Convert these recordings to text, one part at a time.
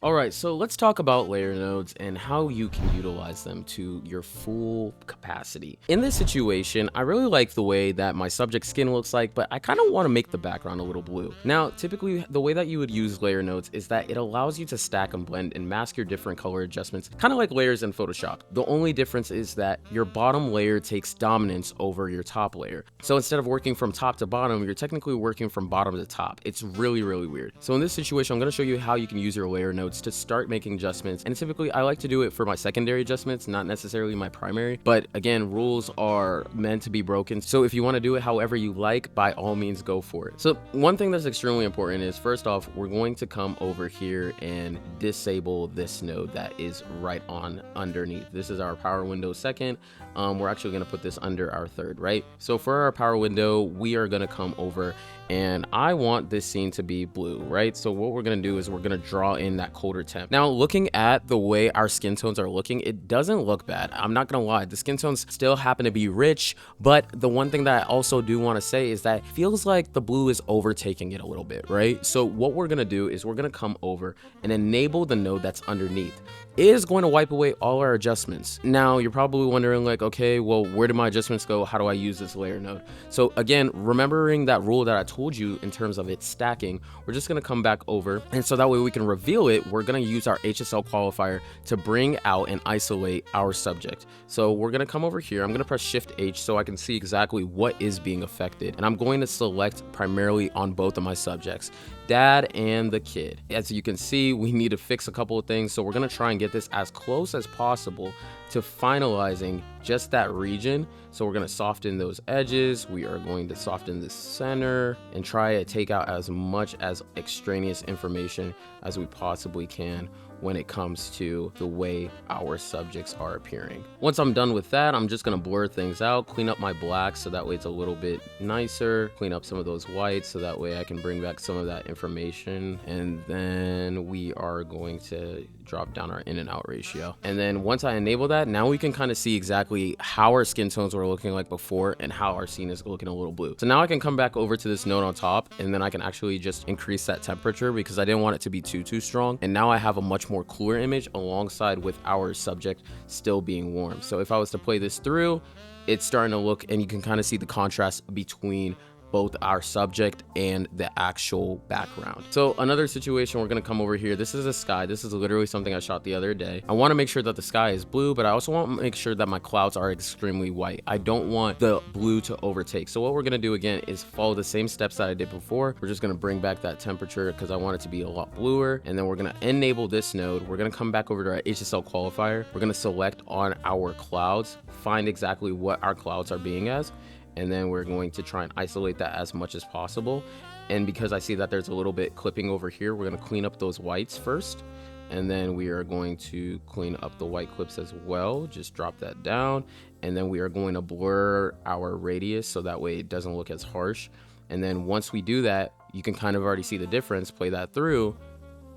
Alright, so let's talk about layer nodes and how you can utilize them to your full capacity. In this situation, I really like the way that my subject's skin looks like, but I kind of want to make the background a little blue. Now, typically, the way that you would use layer nodes is that it allows you to stack and blend and mask your different color adjustments, kind of like layers in Photoshop. The only difference is that your bottom layer takes dominance over your top layer. So instead of working from top to bottom, you're technically working from bottom to top. It's really, really weird. So in this situation, I'm going to show you how you can use your layer nodes to start making adjustments, and typically I like to do it for my secondary adjustments, not necessarily my primary, but again, rules are meant to be broken, so if you want to do it however you like, by all means go for it. So one thing that's extremely important is, first off, we're going to come over here and disable this node that is right on underneath. This is our power window second. We're actually going to put this under our third, right? So for our power window, we are going to come over, and I want this scene to be blue, right? So what we're going to do is we're going to draw in that colder temp. Now, looking at the way our skin tones are looking, it doesn't look bad. I'm not going to lie. The skin tones still happen to be rich, but the one thing that I also do want to say is that it feels like the blue is overtaking it a little bit, right? So what we're going to do is we're going to come over and enable the node that's underneath. It is going to wipe away all our adjustments. Now, you're probably wondering like, okay, well, where do my adjustments go? How do I use this layer node? So again, remembering that rule that I told you in terms of it stacking, we're just going to come back over. And so that way we can reveal it, we're going to use our HSL qualifier to bring out and isolate our subject. So we're going to come over here. I'm going to press Shift H so I can see exactly what is being affected. And I'm going to select primarily on both of my subjects, dad and the kid. As you can see, we need to fix a couple of things. So we're going to try and get this as close as possible to finalizing just that region. So we're going to soften those edges. We are going to soften the center and try to take out as much as extraneous information as we possibly can when it comes to the way our subjects are appearing. Once I'm done with that, I'm just gonna blur things out, clean up my blacks so that way it's a little bit nicer, clean up some of those whites so that way I can bring back some of that information. And then we are going to drop down our in and out ratio. And then once I enable that, now we can kind of see exactly how our skin tones were looking like before and how our scene is looking a little blue. So now I can come back over to this node on top, and then I can actually just increase that temperature because I didn't want it to be too strong. And now I have a much more cooler image alongside with our subject still being warm. So if I was to play this through, it's starting to look, and you can kind of see the contrast between both our subject and the actual background. So another situation, we're gonna come over here. This is a sky. This is literally something I shot the other day. I wanna make sure that the sky is blue, but I also want to make sure that my clouds are extremely white. I don't want the blue to overtake. So what we're gonna do again is follow the same steps that I did before. We're just gonna bring back that temperature because I want it to be a lot bluer. And then we're gonna enable this node. We're gonna come back over to our HSL qualifier. We're gonna select on our clouds, find exactly what our clouds are being as, and then we're going to try and isolate that as much as possible. And because I see that there's a little bit clipping over here, we're going to clean up those whites first, and then we are going to clean up the white clips as well. Just drop that down, and then we are going to blur our radius so that way it doesn't look as harsh. And then once we do that, you can kind of already see the difference. Play that through,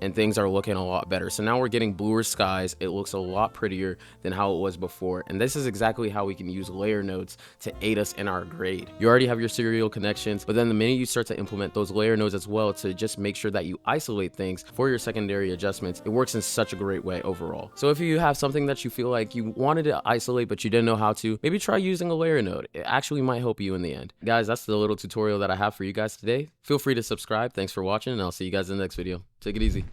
and things are looking a lot better. So now we're getting bluer skies. It looks a lot prettier than how it was before. And this is exactly how we can use layer nodes to aid us in our grade. You already have your serial connections, but then the minute you start to implement those layer nodes as well to just make sure that you isolate things for your secondary adjustments, it works in such a great way overall. So if you have something that you feel like you wanted to isolate but you didn't know how to, maybe try using a layer node. It actually might help you in the end. Guys, that's the little tutorial that I have for you guys today. Feel free to subscribe. Thanks for watching, and I'll see you guys in the next video. Take it easy.